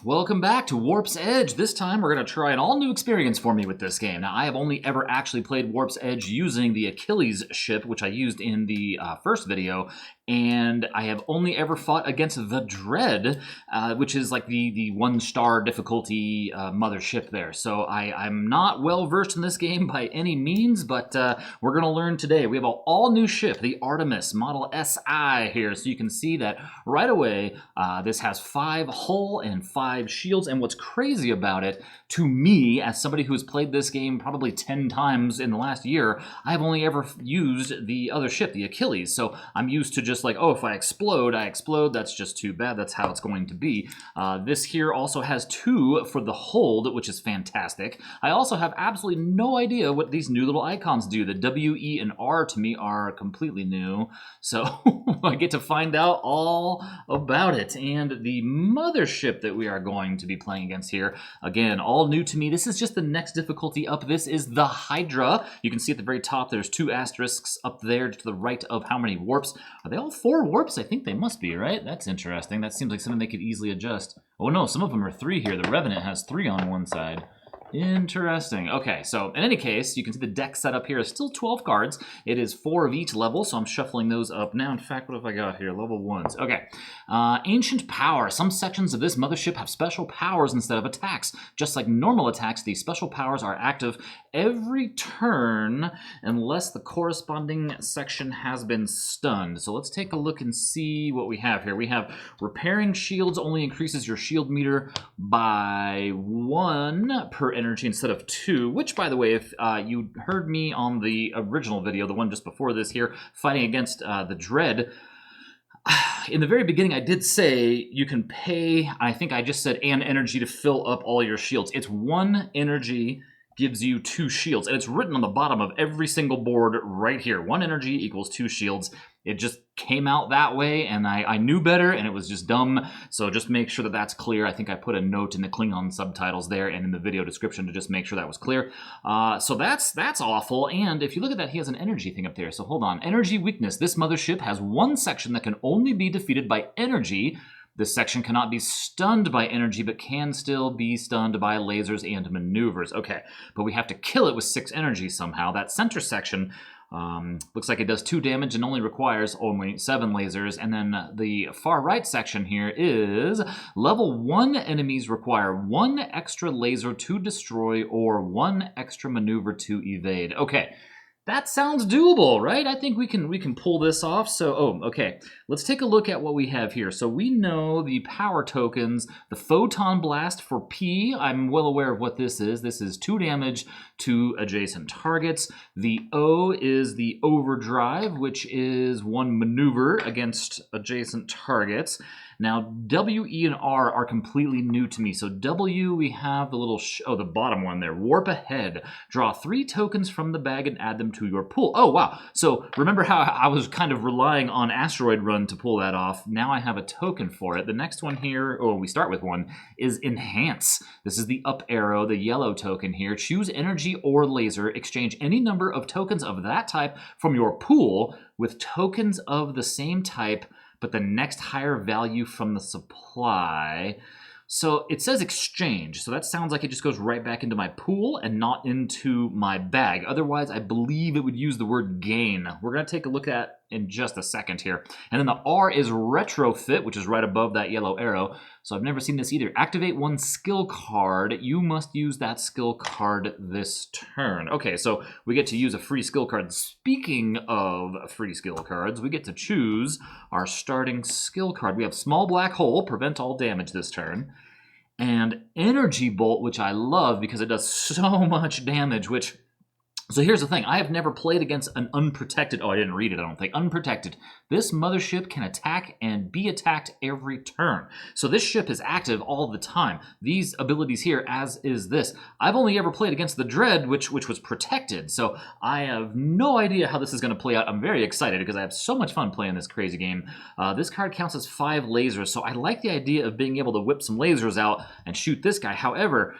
Welcome back to Warp's Edge. This time we're going to try an all-new experience for me with this game. Now, I have only ever actually played Warp's Edge using the Achilles ship, which I used in the first video, and I have only ever fought against the Dread, which is like the one-star difficulty mothership there. So I'm not well-versed in this game by any means, but we're going to learn today. We have an all-new ship, the Artemis, model SI here, so you can see that right away this has 5 hull and 5 shields, and what's crazy about it, to me, as somebody who has played this game probably 10 times in the last year, I've only ever used the other ship, the Achilles, so I'm used to just like, oh, if I explode, that's just too bad, that's how it's going to be. This here also has 2 for the hold, which is fantastic. I also have absolutely no idea what these new little icons do. The W, E, and R to me are completely new, so I get to find out all about it. And the mothership that we are going to be playing against here, again, all new to me. This is just the next difficulty up. This is the Hydra. You can see at the very top there's 2 asterisks up there to the right of how many warps. Are they all 4 warps? I think they must be, right? That's interesting. That seems like something they could easily adjust. Oh no, some of them are 3 here. The Revenant has 3 on one side. Interesting. Okay, so in any case, you can see the deck setup here is still 12 cards. It is 4 of each level, so I'm shuffling those up now. In fact, what have I got here? Level 1s. Okay. Ancient Power. Some sections of this mothership have special powers instead of attacks. Just like normal attacks, these special powers are active every turn unless the corresponding section has been stunned. So let's take a look and see what we have here. We have Repairing Shields only increases your shield meter by 1 per energy instead of 2, which, by the way, if you heard me on the original video, the one just before this here, fighting against the Dread, in the very beginning, I did say you can pay, I think I just said, an energy to fill up all your shields. It's 1 energy gives you 2 shields, and it's written on the bottom of every single board right here. 1 energy equals 2 shields. It just came out that way, and I knew better, and it was just dumb, so just make sure that that's clear. I think I put a note in the Klingon subtitles there and in the video description to just make sure that was clear. So that's awful, and if you look at that, he has an energy thing up there, so hold on. Energy weakness. This mothership has 1 section that can only be defeated by energy. This section cannot be stunned by energy, but can still be stunned by lasers and maneuvers. Okay, but we have to kill it with 6 energy somehow. That center section looks like it does 2 damage and only requires only 7 lasers. And then the far right section here is level 1 enemies require 1 extra laser to destroy or 1 extra maneuver to evade. Okay. That sounds doable, right? I think we can pull this off. So, okay. Let's take a look at what we have here. So we know the power tokens, the Photon Blast for P. I'm well aware of what this is. This is 2 damage to adjacent targets. The O is the Overdrive, which is 1 maneuver against adjacent targets. Now, W, E, and R are completely new to me. So W, we have the little, the bottom one there, Warp Ahead. Draw 3 tokens from the bag and add them to your pool. Oh, wow. So remember how I was kind of relying on Asteroid Run to pull that off? Now I have a token for it. The next one here, we start with one, is Enhance. This is the up arrow, the yellow token here. Choose energy or laser. Exchange any number of tokens of that type from your pool with tokens of the same type but the next higher value from the supply. So it says exchange, so that sounds like it just goes right back into my pool and not into my bag. Otherwise, I believe it would use the word gain. We're going to take a look at in just a second here. And then the R is retrofit, which is right above that yellow arrow. So I've never seen this either. Activate 1 skill card. You must use that skill card this turn. Okay, so we get to use a free skill card. Speaking of free skill cards, we get to choose our starting skill card. We have Small Black Hole, prevent all damage this turn. And Energy Bolt, which I love because it does so much damage, which... So here's the thing. I have never played against an unprotected... Oh, I didn't read it, I don't think. Unprotected. This mothership can attack and be attacked every turn. So this ship is active all the time. These abilities here, as is this. I've only ever played against the Dread, which was protected. So I have no idea how this is going to play out. I'm very excited because I have so much fun playing this crazy game. This card counts as 5 lasers, so I like the idea of being able to whip some lasers out and shoot this guy. However...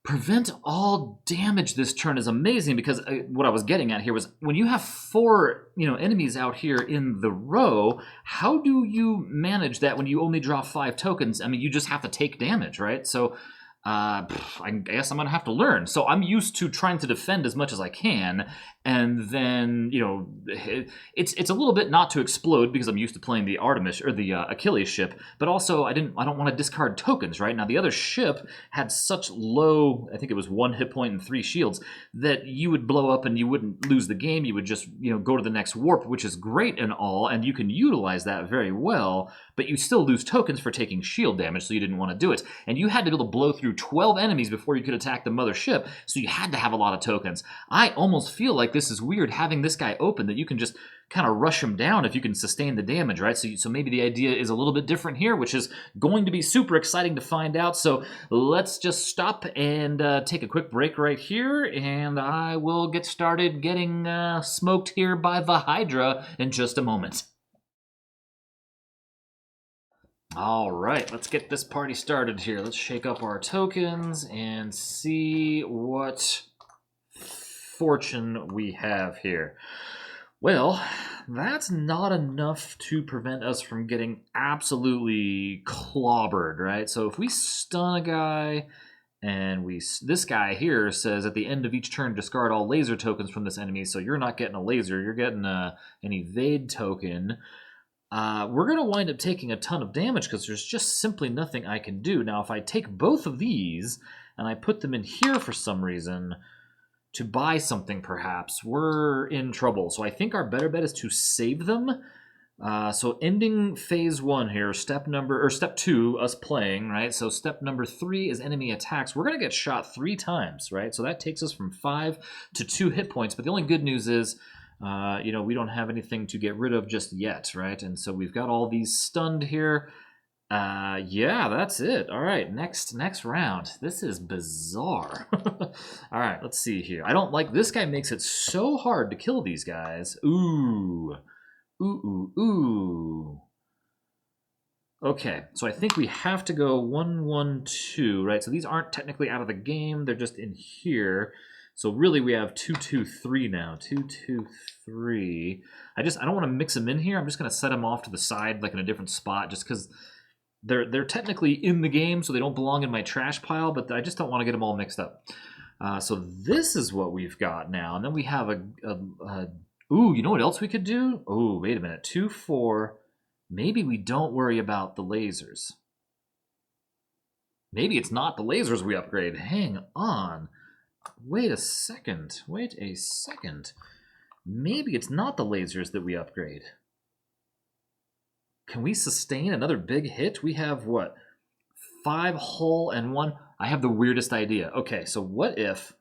Prevent all damage this turn is amazing because what I was getting at here was when you have 4, enemies out here in the row, how do you manage that when you only draw 5 tokens? I mean, you just have to take damage, right? So I guess I'm gonna have to learn. So I'm used to trying to defend as much as I can, and then it's a little bit not to explode because I'm used to playing the Artemis or the Achilles ship, but also I don't want to discard tokens. Right now, the other ship had such low, I think it was 1 hit point and 3 shields, that you would blow up and you wouldn't lose the game. You would just go to the next warp, which is great and all, and you can utilize that very well. But you still lose tokens for taking shield damage, so you didn't want to do it. And you had to be able to blow through 12 enemies before you could attack the mothership, so you had to have a lot of tokens. I almost feel like this is weird having this guy open, that you can just kind of rush him down if you can sustain the damage, right? So maybe the idea is a little bit different here, which is going to be super exciting to find out. So let's just stop and take a quick break right here, and I will get started getting smoked here by the Hydra in just a moment. All right, let's get this party started here. Let's shake up our tokens and see what fortune we have here. Well, that's not enough to prevent us from getting absolutely clobbered, right? So if we stun a guy, and this guy here says at the end of each turn, discard all laser tokens from this enemy, so you're not getting a laser, you're getting an evade token. We're going to wind up taking a ton of damage because there's just simply nothing I can do. Now, if I take both of these and I put them in here for some reason to buy something, perhaps, we're in trouble. So I think our better bet is to save them. So ending phase 1 here, step 2, us playing, right? So step number 3 is enemy attacks. We're going to get shot 3 times, right? So that takes us from 5 to 2 hit points. But the only good news is, we don't have anything to get rid of just yet, right? And so we've got all these stunned here. Yeah, that's it. All right, next round. This is bizarre. All right, let's see here. I don't like this guy. Makes it so hard to kill these guys. Ooh. Okay, so I think we have to go 1, 1, 2, right? So these aren't technically out of the game. They're just in here. So really we have 2, 2, 3 now. 2, 2, 3. I don't want to mix them in here. I'm just going to set them off to the side, like in a different spot, just because they're technically in the game, so they don't belong in my trash pile, but I just don't want to get them all mixed up. So this is what we've got now. And then we have ooh, you know what else we could do? Oh, wait a minute. 2, 4. Maybe we don't worry about the lasers. Maybe it's not the lasers we upgrade. Hang on. Wait a second. Maybe it's not the lasers that we upgrade. Can we sustain another big hit? We have, what, 5 hull and 1? I have the weirdest idea. Okay, so what if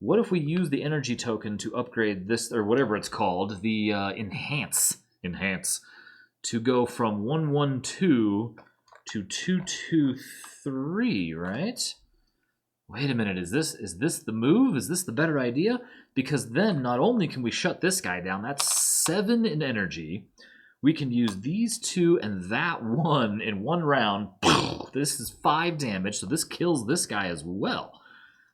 we use the energy token to upgrade this, or whatever it's called, the enhance, to go from 1, 1, 2 to 2, 2, 3, right? Wait a minute, is this the move? Is this the better idea? Because then not only can we shut this guy down, that's 7 in energy. We can use these 2 and that 1 in 1 round. This is 5 damage, so this kills this guy as well.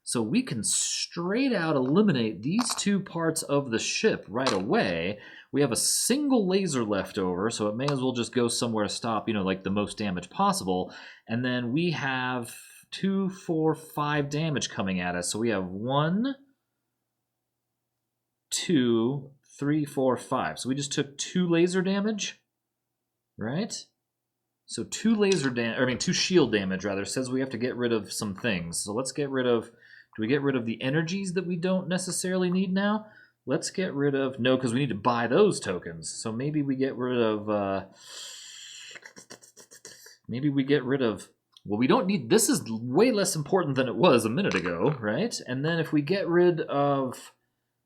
So we can straight out eliminate these 2 parts of the ship right away. We have a single laser left over, so it may as well just go somewhere to stop, like the most damage possible. And then we have 2, 4, 5 damage coming at us. So we have 1, 2, 3, 4, 5. So we just took 2 laser damage, right? So 2 shield damage rather, says we have to get rid of some things. So let's get rid of, do we get rid of the energies that we don't necessarily need now? Let's get rid of, no, because we need to buy those tokens. So maybe we get rid of, well, we don't need, this is way less important than it was a minute ago, right? And then if we get rid of,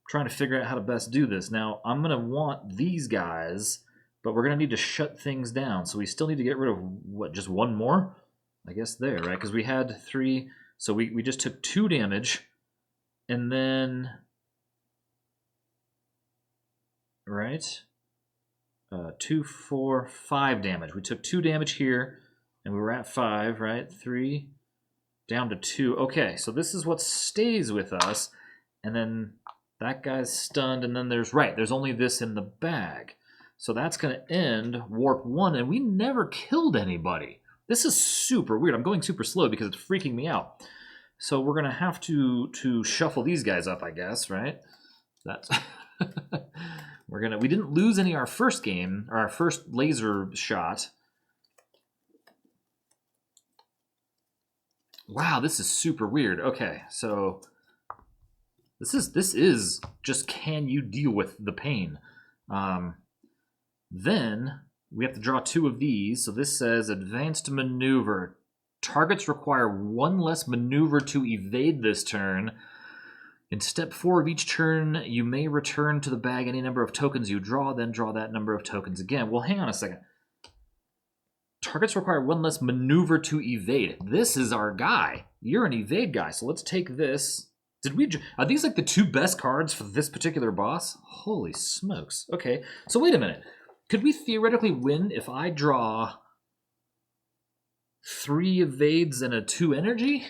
trying to figure out how to best do this. Now, I'm going to want these guys, but we're going to need to shut things down. So we still need to get rid of, what, just 1 more? I guess there, right? Because we had 3, so we just took 2 damage, and then, right? 2, 4, 5 damage. We took 2 damage here, and we were at 5, right? 3, Down to 2. Okay, so this is what stays with us. And then that guy's stunned, and then there's only this in the bag. So that's going to end Warp 1, and we never killed anybody. This is super weird. I'm going super slow because it's freaking me out. So we're going to have to shuffle these guys up, I guess, right? That's we didn't lose any our first game, or our first laser shot. Wow, this is super weird. Okay, so this is just, can you deal with the pain? Then we have to draw 2 of these. So this says advanced maneuver. Targets require 1 less maneuver to evade this turn. In step 4 of each turn, you may return to the bag any number of tokens you draw, then draw that number of tokens again. Well, hang on a second. Targets require 1 less maneuver to evade. This is our guy. You're an evade guy, so let's take this. Are these like the 2 best cards for this particular boss? Holy smokes. Okay, so wait a minute. Could we theoretically win if I draw 3 evades and a 2 energy?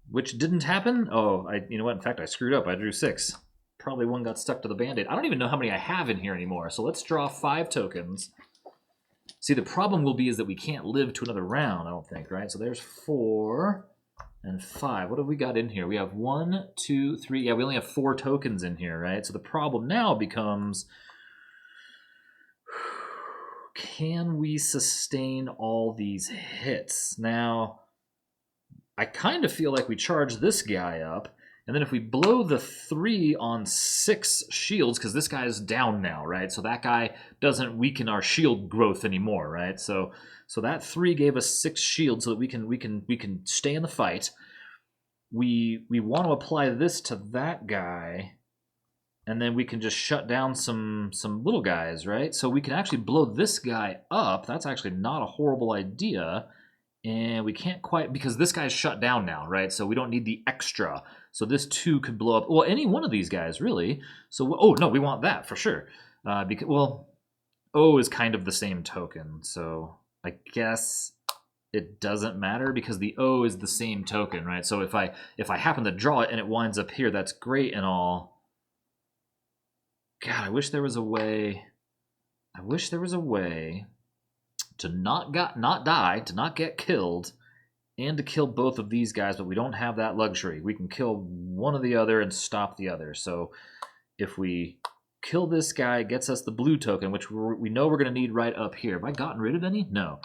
Which didn't happen? Oh, you know what? In fact, I screwed up. I drew 6. Probably one got stuck to the Band-Aid. I don't even know how many I have in here anymore. So let's draw 5 tokens. See, the problem will be is that we can't live to another round, I don't think, right? So there's 4 and 5. What have we got in here? We have 1, 2, 3. Yeah, we only have 4 tokens in here, right? So the problem now becomes, can we sustain all these hits? Now, I kind of feel like we charge this guy up, and then if we blow the 3 on 6 shields, because this guy is down now, right? So that guy doesn't weaken our shield growth anymore, right? So that 3 gave us 6 shields so that we can stay in the fight. We want to apply this to that guy, and then we can just shut down some little guys, right? So we can actually blow this guy up. That's actually not a horrible idea. And we can't quite, because this guy's shut down now, right? So we don't need the extra. So this 2 could blow up, well, any one of these guys, really. So, oh, no, we want that for sure. Because, well, O is kind of the same token. So I guess it doesn't matter because the O is the same token, right? So if I happen to draw it and it winds up here, that's great and all. God, I wish there was a way. I wish there was a way to not die, to not get killed, and to kill both of these guys, but we don't have that luxury. We can kill one or the other and stop the other. So if we kill this guy, it gets us the blue token, which we know we're going to need right up here. Have I gotten rid of any? No.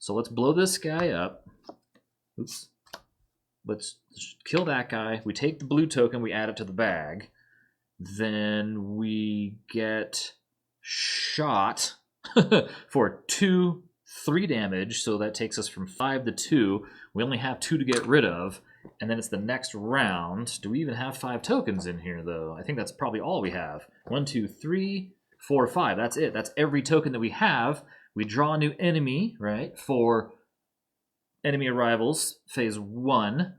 So let's blow this guy up. Oops. Let's kill that guy. We take the blue token, we add it to the bag. Then we get shot for 3 damage, so that takes us from 5 to 2. We only have 2 to get rid of, and then it's the next round. Do we even have 5 tokens in here, though? I think that's probably all we have. 1, 2, 3, 4, 5. That's it. That's every token that we have. We draw a new enemy, right, for enemy arrivals, phase 1.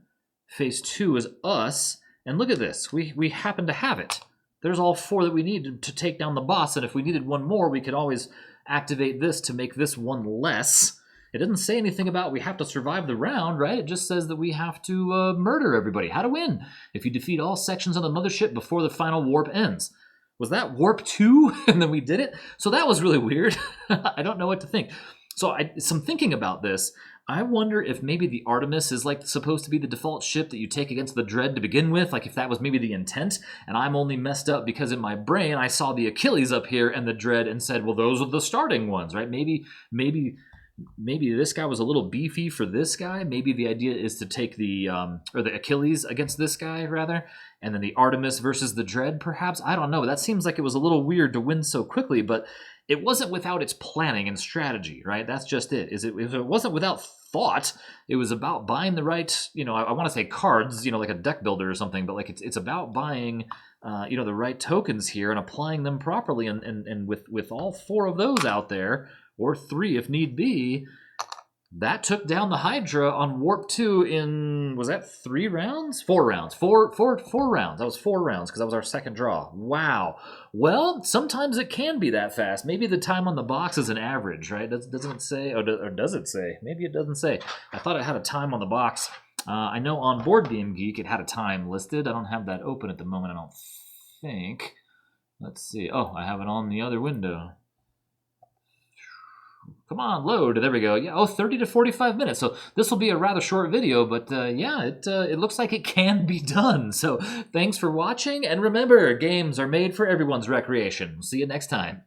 Phase 2 is us, and look at this. We happen to have it. There's all 4 that we need to take down the boss, and if we needed 1 more, we could always activate this to make this 1 less. It doesn't say anything about we have to survive the round, right? It just says that we have to murder everybody. How to win? If you defeat all sections of the mothership before the final warp ends. Was that warp 2 and then we did it? So that was really weird. I don't know what to think. So some thinking about this. I wonder if maybe the Artemis is like supposed to be the default ship that you take against the Dread to begin with, like if that was maybe the intent, and I'm only messed up because in my brain I saw the Achilles up here and the Dread and said, well, those are the starting ones, right? Maybe this guy was a little beefy for this guy. Maybe the idea is to take the Achilles against this guy, rather, and then the Artemis versus the Dread, perhaps? I don't know. That seems like it was a little weird to win so quickly, but it wasn't without its planning and strategy, right? That's just it. It wasn't without thought. It was about buying the right, I want to say cards, like a deck builder or something, but like it's about buying, the right tokens here and applying them properly. And with all 4 of those out there, or 3 if need be, That took down the Hydra on Warp 2 in, was that 3 rounds? 4 rounds. Four rounds. That was 4 rounds because that was our second draw. Wow. Well, sometimes it can be that fast. Maybe the time on the box is an average, right? Doesn't it say? Or does it say? Maybe it doesn't say. I thought it had a time on the box. I know on Board Game Geek it had a time listed. I don't have that open at the moment, I don't think. Let's see. Oh, I have it on the other window. Come on, load. There we go. Yeah, oh, 30 to 45 minutes. So this will be a rather short video, but yeah, it looks like it can be done. So thanks for watching, and remember, games are made for everyone's recreation. See you next time.